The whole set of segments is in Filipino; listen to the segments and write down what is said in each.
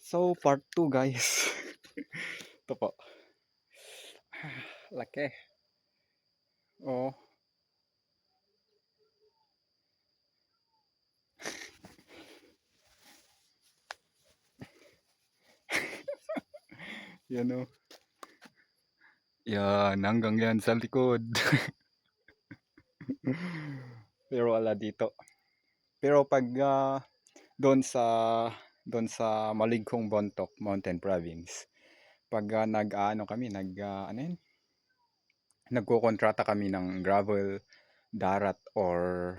So, part 2 guys. Ito po. Laki. Oo. Yan o. Yan, hanggang yan sa likod. Pero wala dito. Pero pag doon sa Maligkong Bontoc Mountain Province, pag nag-ano kami, ano yun? Nagkokontrata kami ng gravel, darat, or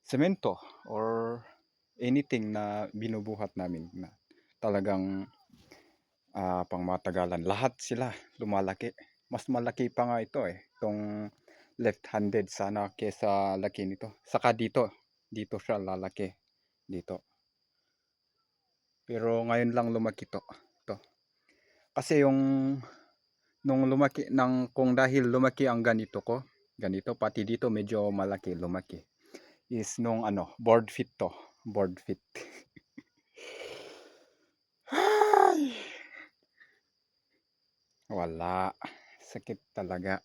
semento, or anything na binubuhat namin na talagang pangmatagalan. Lahat sila lumalaki. Mas malaki pa nga ito itong left-handed sana kesa laki nito. Saka dito siya lalaki. Dito. Pero ngayon lang lumaki to. Kasi nung lumaki, kung dahil lumaki ang ganito, pati dito medyo malaki, lumaki. Is nung board feet to. Board feet. Ay! Wala. Sakit talaga.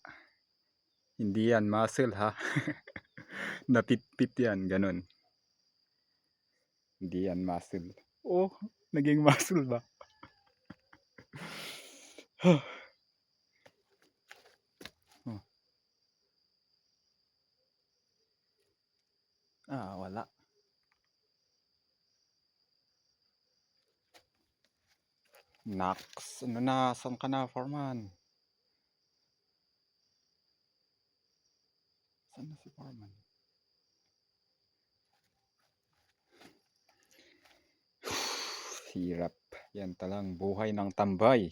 Hindi yan muscle ha. Napitpit yan, ganun. Hindi yan muscle. Oh, naging muscle ba? Oh. Wala. Nax, ano na, saan ka na, Foreman? Saan na si Foreman? Hirap. Yan talang buhay ng tambay.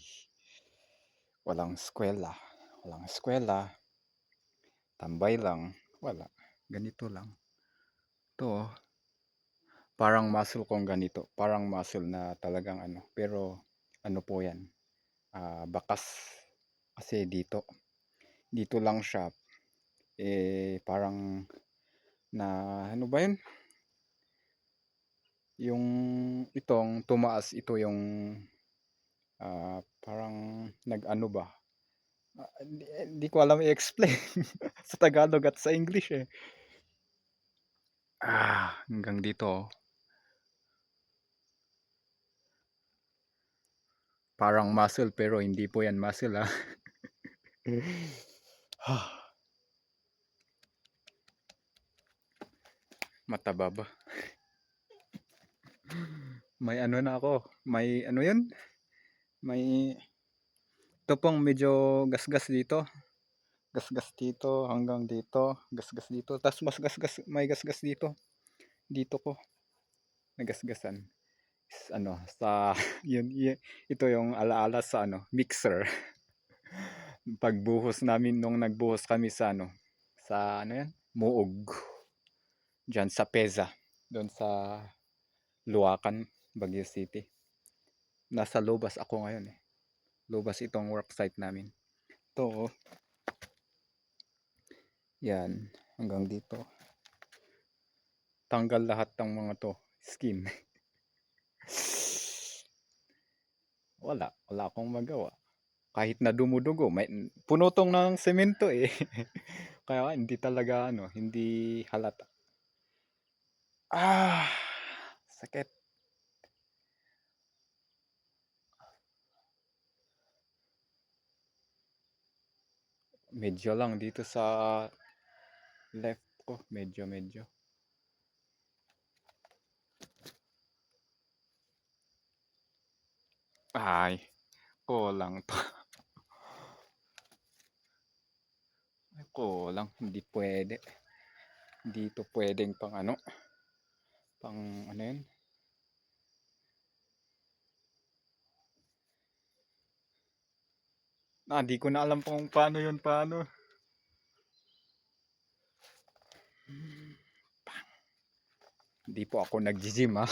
Walang eskwela. Walang eskwela. Tambay lang. Wala. Ganito lang. Ito, parang muscle kong ganito. Parang muscle na talagang Pero ano po yan. Bakas. Kasi dito lang siya. Parang na ano ba yun? Yung itong tumaas, ito yung parang nag-ano ba? Hindi ko alam i-explain sa Tagalog at sa English eh. Hanggang dito. Parang muscle pero hindi po yan muscle ah. Mataba ba? May ano na ako. May ano yun? May ito pong medyo gasgas dito. Gasgas dito hanggang dito. Gasgas dito. Tapos mas gasgas, may gasgas dito. Dito ko. Nagasgasan. Sa ito yung alaala sa mixer. Pagbuhos namin nung nagbuhos kami sa sa yan? Muog. Diyan sa Peza. Doon sa Luacan, Baguio City. Nasa Lobas ako ngayon eh. Lobas itong worksite namin. Ito yan, hanggang dito. Tanggal lahat ng mga to, skin. Wala akong magawa. Kahit na dumudugo, puno tong ng semento eh. Kaya hindi talaga hindi halata. Sakit. Medyo lang dito sa left ko, medyo. Ay, kulang to. Ay, kulang, hindi pwede. Dito pwedeng pang yun. Di ko na alam kung paano yun, Hindi po ako nag-gym ha.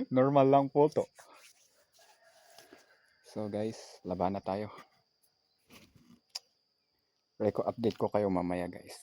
Normal lang po to. So guys, laban na tayo. Update ko kayo mamaya guys.